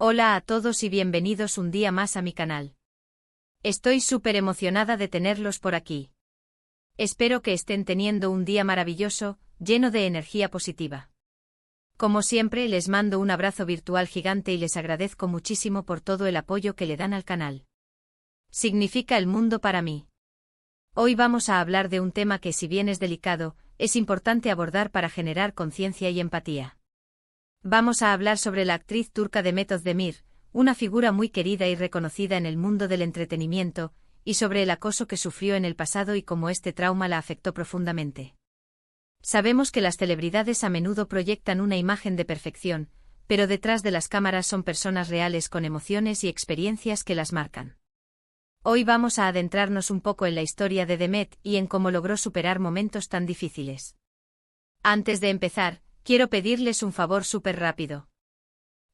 Hola a todos y bienvenidos un día más a mi canal. Estoy súper emocionada de tenerlos por aquí. Espero que estén teniendo un día maravilloso, lleno de energía positiva. Como siempre, les mando un abrazo virtual gigante y les agradezco muchísimo por todo el apoyo que le dan al canal. Significa el mundo para mí. Hoy vamos a hablar de un tema que, si bien es delicado, es importante abordar para generar conciencia y empatía. Vamos a hablar sobre la actriz turca Demet Özdemir, una figura muy querida y reconocida en el mundo del entretenimiento, y sobre el acoso que sufrió en el pasado y cómo este trauma la afectó profundamente. Sabemos que las celebridades a menudo proyectan una imagen de perfección, pero detrás de las cámaras son personas reales con emociones y experiencias que las marcan. Hoy vamos a adentrarnos un poco en la historia de Demet y en cómo logró superar momentos tan difíciles. Antes de empezar, quiero pedirles un favor súper rápido.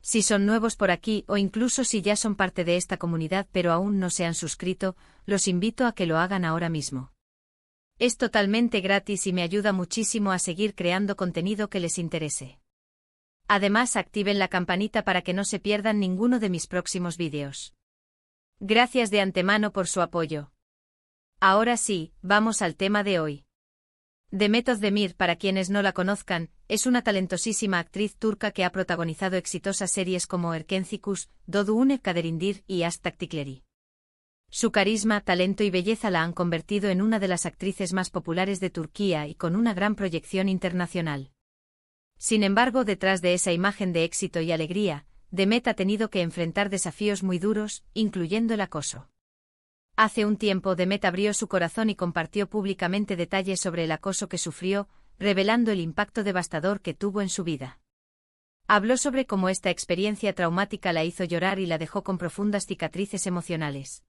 Si son nuevos por aquí o incluso si ya son parte de esta comunidad pero aún no se han suscrito, los invito a que lo hagan ahora mismo. Es totalmente gratis y me ayuda muchísimo a seguir creando contenido que les interese. Además, activen la campanita para que no se pierdan ninguno de mis próximos vídeos. Gracias de antemano por su apoyo. Ahora sí, vamos al tema de hoy. Demet Özdemir, para quienes no la conozcan, es una talentosísima actriz turca que ha protagonizado exitosas series como Erkenci Kuş, Doğduğun Kaderindir y Aşk Taktikleri. Su carisma, talento y belleza la han convertido en una de las actrices más populares de Turquía y con una gran proyección internacional. Sin embargo, detrás de esa imagen de éxito y alegría, Demet ha tenido que enfrentar desafíos muy duros, incluyendo el acoso. Hace un tiempo Demet abrió su corazón y compartió públicamente detalles sobre el acoso que sufrió, revelando el impacto devastador que tuvo en su vida. Habló sobre cómo esta experiencia traumática la hizo llorar y la dejó con profundas cicatrices emocionales.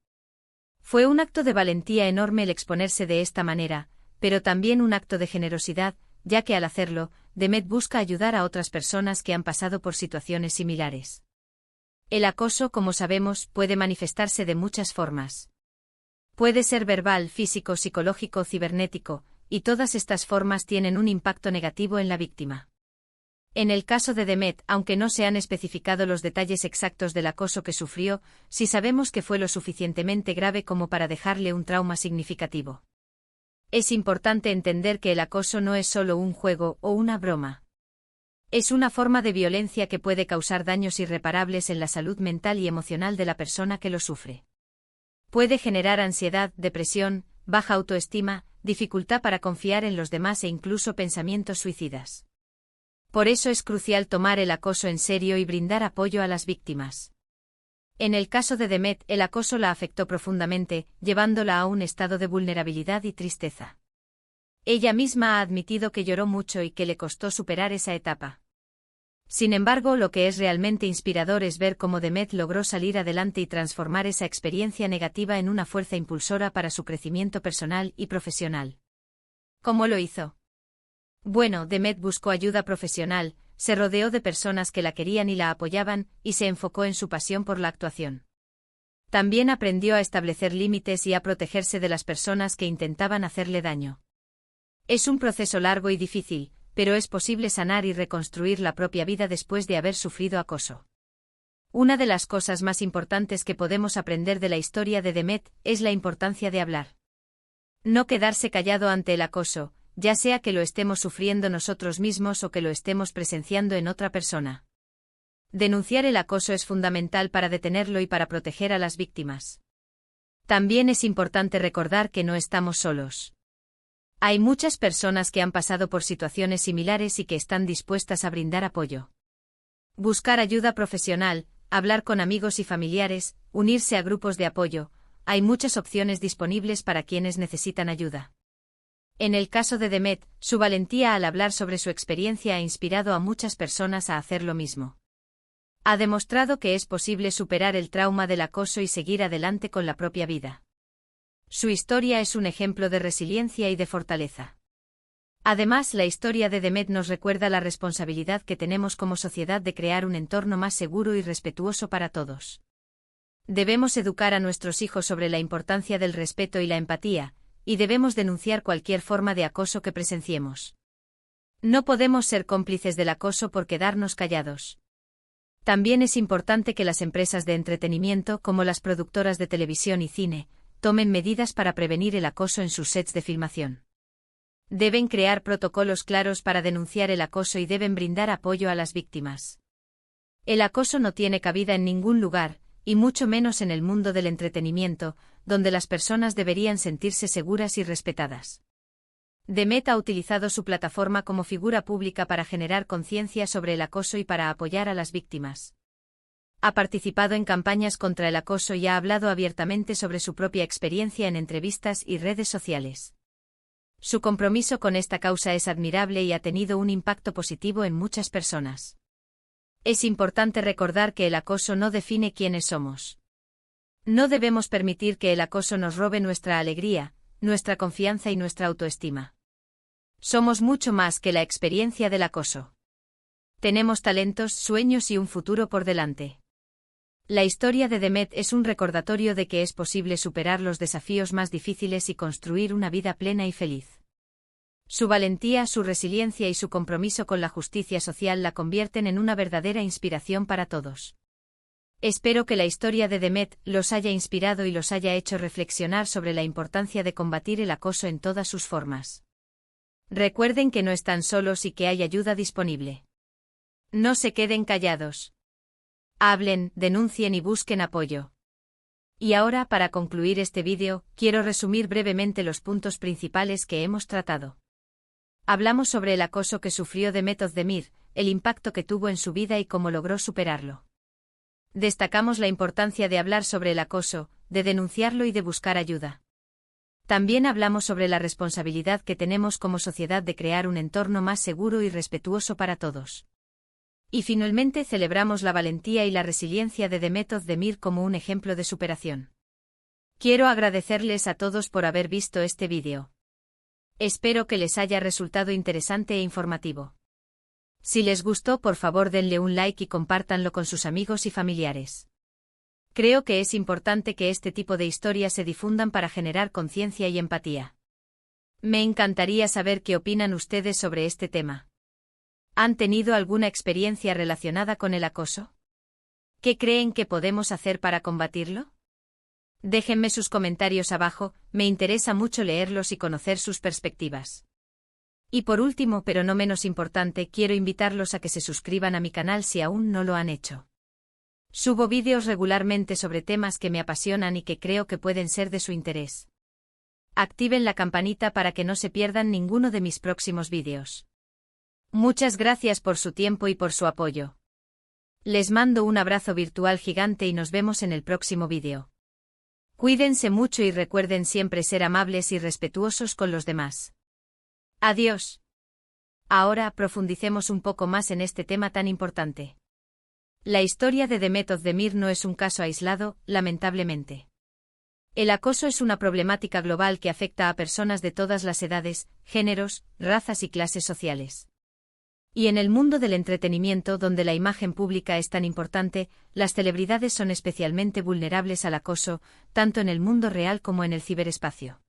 Fue un acto de valentía enorme el exponerse de esta manera, pero también un acto de generosidad, ya que al hacerlo, Demet busca ayudar a otras personas que han pasado por situaciones similares. El acoso, como sabemos, puede manifestarse de muchas formas. Puede ser verbal, físico, psicológico o cibernético, y todas estas formas tienen un impacto negativo en la víctima. En el caso de Demet, aunque no se han especificado los detalles exactos del acoso que sufrió, sí sabemos que fue lo suficientemente grave como para dejarle un trauma significativo. Es importante entender que el acoso no es solo un juego o una broma. Es una forma de violencia que puede causar daños irreparables en la salud mental y emocional de la persona que lo sufre. Puede generar ansiedad, depresión, baja autoestima, dificultad para confiar en los demás e incluso pensamientos suicidas. Por eso es crucial tomar el acoso en serio y brindar apoyo a las víctimas. En el caso de Demet, el acoso la afectó profundamente, llevándola a un estado de vulnerabilidad y tristeza. Ella misma ha admitido que lloró mucho y que le costó superar esa etapa. Sin embargo, lo que es realmente inspirador es ver cómo Demet logró salir adelante y transformar esa experiencia negativa en una fuerza impulsora para su crecimiento personal y profesional. ¿Cómo lo hizo? Bueno, Demet buscó ayuda profesional, se rodeó de personas que la querían y la apoyaban, y se enfocó en su pasión por la actuación. También aprendió a establecer límites y a protegerse de las personas que intentaban hacerle daño. Es un proceso largo y difícil, pero es posible sanar y reconstruir la propia vida después de haber sufrido acoso. Una de las cosas más importantes que podemos aprender de la historia de Demet es la importancia de hablar. No quedarse callado ante el acoso, ya sea que lo estemos sufriendo nosotros mismos o que lo estemos presenciando en otra persona. Denunciar el acoso es fundamental para detenerlo y para proteger a las víctimas. También es importante recordar que no estamos solos. Hay muchas personas que han pasado por situaciones similares y que están dispuestas a brindar apoyo. Buscar ayuda profesional, hablar con amigos y familiares, unirse a grupos de apoyo, hay muchas opciones disponibles para quienes necesitan ayuda. En el caso de Demet, su valentía al hablar sobre su experiencia ha inspirado a muchas personas a hacer lo mismo. Ha demostrado que es posible superar el trauma del acoso y seguir adelante con la propia vida. Su historia es un ejemplo de resiliencia y de fortaleza. Además, la historia de Demet nos recuerda la responsabilidad que tenemos como sociedad de crear un entorno más seguro y respetuoso para todos. Debemos educar a nuestros hijos sobre la importancia del respeto y la empatía, y debemos denunciar cualquier forma de acoso que presenciemos. No podemos ser cómplices del acoso por quedarnos callados. También es importante que las empresas de entretenimiento, como las productoras de televisión y cine, tomen medidas para prevenir el acoso en sus sets de filmación. Deben crear protocolos claros para denunciar el acoso y deben brindar apoyo a las víctimas. El acoso no tiene cabida en ningún lugar, y mucho menos en el mundo del entretenimiento, donde las personas deberían sentirse seguras y respetadas. Demet ha utilizado su plataforma como figura pública para generar conciencia sobre el acoso y para apoyar a las víctimas. Ha participado en campañas contra el acoso y ha hablado abiertamente sobre su propia experiencia en entrevistas y redes sociales. Su compromiso con esta causa es admirable y ha tenido un impacto positivo en muchas personas. Es importante recordar que el acoso no define quiénes somos. No debemos permitir que el acoso nos robe nuestra alegría, nuestra confianza y nuestra autoestima. Somos mucho más que la experiencia del acoso. Tenemos talentos, sueños y un futuro por delante. La historia de Demet es un recordatorio de que es posible superar los desafíos más difíciles y construir una vida plena y feliz. Su valentía, su resiliencia y su compromiso con la justicia social la convierten en una verdadera inspiración para todos. Espero que la historia de Demet los haya inspirado y los haya hecho reflexionar sobre la importancia de combatir el acoso en todas sus formas. Recuerden que no están solos y que hay ayuda disponible. No se queden callados. Hablen, denuncien y busquen apoyo. Y ahora, para concluir este vídeo, quiero resumir brevemente los puntos principales que hemos tratado. Hablamos sobre el acoso que sufrió Demet Özdemir, el impacto que tuvo en su vida y cómo logró superarlo. Destacamos la importancia de hablar sobre el acoso, de denunciarlo y de buscar ayuda. También hablamos sobre la responsabilidad que tenemos como sociedad de crear un entorno más seguro y respetuoso para todos. Y finalmente celebramos la valentía y la resiliencia de Demet Özdemir como un ejemplo de superación. Quiero agradecerles a todos por haber visto este vídeo. Espero que les haya resultado interesante e informativo. Si les gustó, por favor denle un like y compártanlo con sus amigos y familiares. Creo que es importante que este tipo de historias se difundan para generar conciencia y empatía. Me encantaría saber qué opinan ustedes sobre este tema. ¿Han tenido alguna experiencia relacionada con el acoso? ¿Qué creen que podemos hacer para combatirlo? Déjenme sus comentarios abajo, me interesa mucho leerlos y conocer sus perspectivas. Y por último, pero no menos importante, quiero invitarlos a que se suscriban a mi canal si aún no lo han hecho. Subo vídeos regularmente sobre temas que me apasionan y que creo que pueden ser de su interés. Activen la campanita para que no se pierdan ninguno de mis próximos vídeos. Muchas gracias por su tiempo y por su apoyo. Les mando un abrazo virtual gigante y nos vemos en el próximo vídeo. Cuídense mucho y recuerden siempre ser amables y respetuosos con los demás. Adiós. Ahora profundicemos un poco más en este tema tan importante. La historia de Demet Özdemir no es un caso aislado, lamentablemente. El acoso es una problemática global que afecta a personas de todas las edades, géneros, razas y clases sociales. Y en el mundo del entretenimiento, donde la imagen pública es tan importante, las celebridades son especialmente vulnerables al acoso, tanto en el mundo real como en el ciberespacio.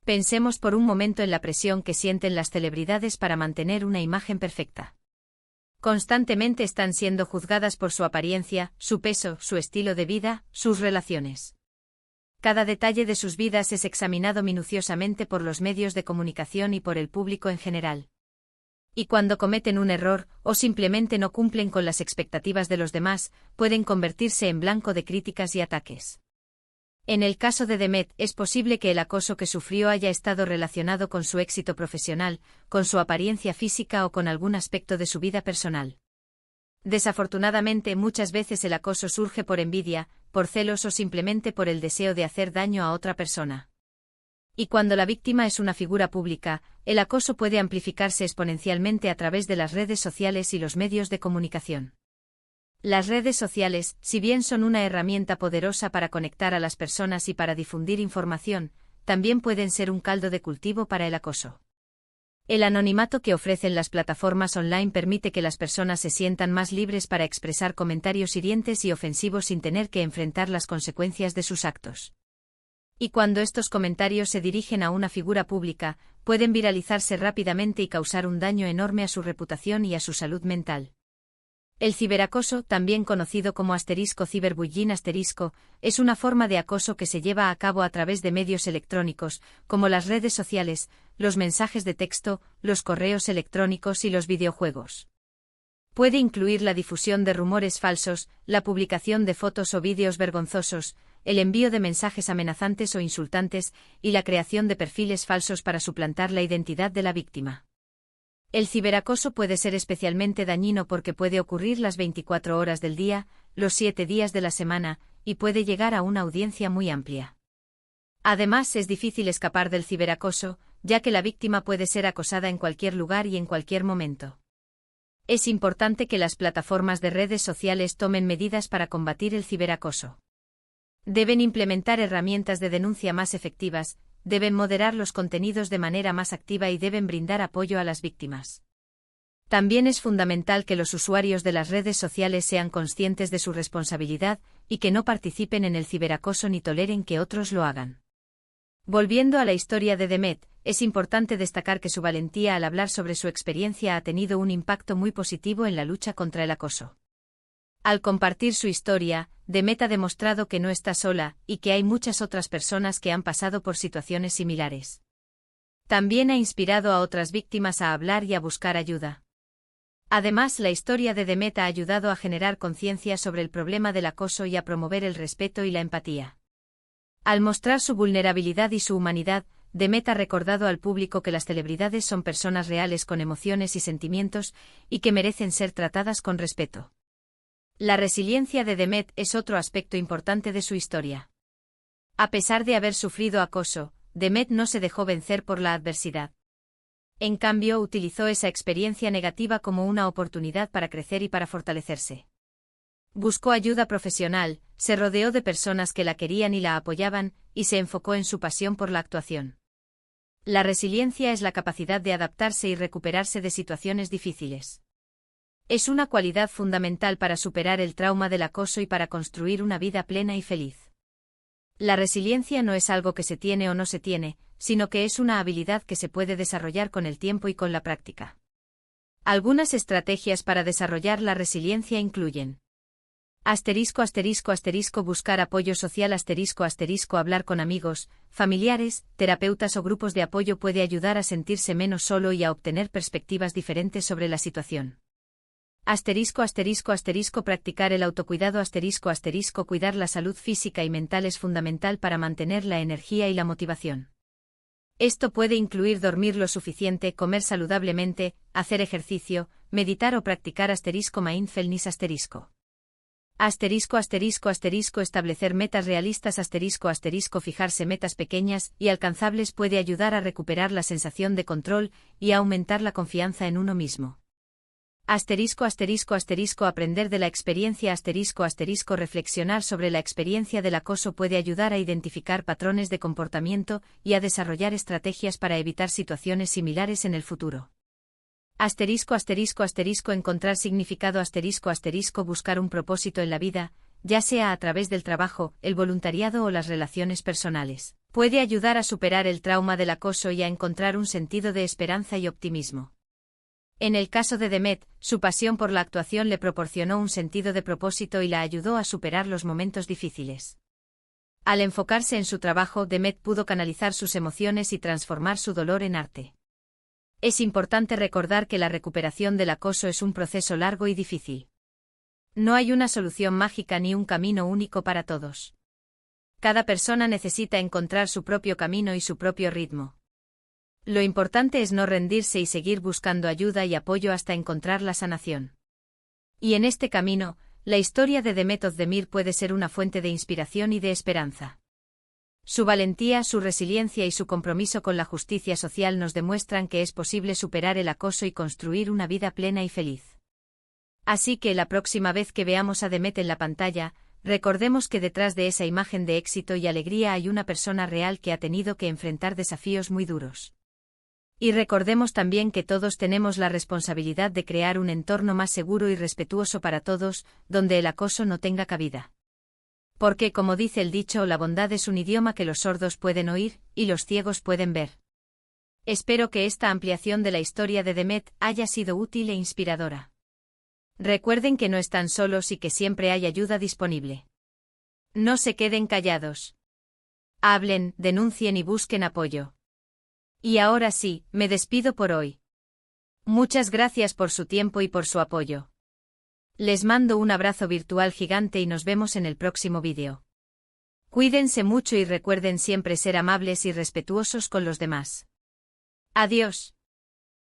Pensemos por un momento en la presión que sienten las celebridades para mantener una imagen perfecta. Constantemente están siendo juzgadas por su apariencia, su peso, su estilo de vida, sus relaciones. Cada detalle de sus vidas es examinado minuciosamente por los medios de comunicación y por el público en general. Y cuando cometen un error, o simplemente no cumplen con las expectativas de los demás, pueden convertirse en blanco de críticas y ataques. En el caso de Demet, es posible que el acoso que sufrió haya estado relacionado con su éxito profesional, con su apariencia física o con algún aspecto de su vida personal. Desafortunadamente, muchas veces el acoso surge por envidia, por celos o simplemente por el deseo de hacer daño a otra persona. Y cuando la víctima es una figura pública, el acoso puede amplificarse exponencialmente a través de las redes sociales y los medios de comunicación. Las redes sociales, si bien son una herramienta poderosa para conectar a las personas y para difundir información, también pueden ser un caldo de cultivo para el acoso. El anonimato que ofrecen las plataformas online permite que las personas se sientan más libres para expresar comentarios hirientes y ofensivos sin tener que enfrentar las consecuencias de sus actos. Y cuando estos comentarios se dirigen a una figura pública, pueden viralizarse rápidamente y causar un daño enorme a su reputación y a su salud mental. El ciberacoso, también conocido como *ciberbullying*, es una forma de acoso que se lleva a cabo a través de medios electrónicos, como las redes sociales, los mensajes de texto, los correos electrónicos y los videojuegos. Puede incluir la difusión de rumores falsos, la publicación de fotos o vídeos vergonzosos, el envío de mensajes amenazantes o insultantes, y la creación de perfiles falsos para suplantar la identidad de la víctima. El ciberacoso puede ser especialmente dañino porque puede ocurrir las 24 horas del día, los 7 días de la semana, y puede llegar a una audiencia muy amplia. Además, es difícil escapar del ciberacoso, ya que la víctima puede ser acosada en cualquier lugar y en cualquier momento. Es importante que las plataformas de redes sociales tomen medidas para combatir el ciberacoso. Deben implementar herramientas de denuncia más efectivas, deben moderar los contenidos de manera más activa y deben brindar apoyo a las víctimas. También es fundamental que los usuarios de las redes sociales sean conscientes de su responsabilidad y que no participen en el ciberacoso ni toleren que otros lo hagan. Volviendo a la historia de Demet, es importante destacar que su valentía al hablar sobre su experiencia ha tenido un impacto muy positivo en la lucha contra el acoso. Al compartir su historia, Demet ha demostrado que no está sola y que hay muchas otras personas que han pasado por situaciones similares. También ha inspirado a otras víctimas a hablar y a buscar ayuda. Además, la historia de Demet ha ayudado a generar conciencia sobre el problema del acoso y a promover el respeto y la empatía. Al mostrar su vulnerabilidad y su humanidad, Demet ha recordado al público que las celebridades son personas reales con emociones y sentimientos y que merecen ser tratadas con respeto. La resiliencia de Demet es otro aspecto importante de su historia. A pesar de haber sufrido acoso, Demet no se dejó vencer por la adversidad. En cambio, utilizó esa experiencia negativa como una oportunidad para crecer y para fortalecerse. Buscó ayuda profesional, se rodeó de personas que la querían y la apoyaban, y se enfocó en su pasión por la actuación. La resiliencia es la capacidad de adaptarse y recuperarse de situaciones difíciles. Es una cualidad fundamental para superar el trauma del acoso y para construir una vida plena y feliz. La resiliencia no es algo que se tiene o no se tiene, sino que es una habilidad que se puede desarrollar con el tiempo y con la práctica. Algunas estrategias para desarrollar la resiliencia incluyen: buscar apoyo social, hablar con amigos, familiares, terapeutas o grupos de apoyo puede ayudar a sentirse menos solo y a obtener perspectivas diferentes sobre la situación. Practicar el autocuidado, cuidar la salud física y mental es fundamental para mantener la energía y la motivación. Esto puede incluir dormir lo suficiente, comer saludablemente, hacer ejercicio, meditar o practicar mindfulness. Establecer metas realistas, fijarse metas pequeñas y alcanzables puede ayudar a recuperar la sensación de control y a aumentar la confianza en uno mismo. Aprender de la experiencia, reflexionar sobre la experiencia del acoso puede ayudar a identificar patrones de comportamiento y a desarrollar estrategias para evitar situaciones similares en el futuro. Encontrar significado, buscar un propósito en la vida, ya sea a través del trabajo, el voluntariado o las relaciones personales, puede ayudar a superar el trauma del acoso y a encontrar un sentido de esperanza y optimismo. En el caso de Demet, su pasión por la actuación le proporcionó un sentido de propósito y la ayudó a superar los momentos difíciles. Al enfocarse en su trabajo, Demet pudo canalizar sus emociones y transformar su dolor en arte. Es importante recordar que la recuperación del acoso es un proceso largo y difícil. No hay una solución mágica ni un camino único para todos. Cada persona necesita encontrar su propio camino y su propio ritmo. Lo importante es no rendirse y seguir buscando ayuda y apoyo hasta encontrar la sanación. Y en este camino, la historia de Demet Özdemir puede ser una fuente de inspiración y de esperanza. Su valentía, su resiliencia y su compromiso con la justicia social nos demuestran que es posible superar el acoso y construir una vida plena y feliz. Así que la próxima vez que veamos a Demet en la pantalla, recordemos que detrás de esa imagen de éxito y alegría hay una persona real que ha tenido que enfrentar desafíos muy duros. Y recordemos también que todos tenemos la responsabilidad de crear un entorno más seguro y respetuoso para todos, donde el acoso no tenga cabida. Porque, como dice el dicho, la bondad es un idioma que los sordos pueden oír, y los ciegos pueden ver. Espero que esta ampliación de la historia de Demet haya sido útil e inspiradora. Recuerden que no están solos y que siempre hay ayuda disponible. No se queden callados. Hablen, denuncien y busquen apoyo. Y ahora sí, me despido por hoy. Muchas gracias por su tiempo y por su apoyo. Les mando un abrazo virtual gigante y nos vemos en el próximo vídeo. Cuídense mucho y recuerden siempre ser amables y respetuosos con los demás. Adiós.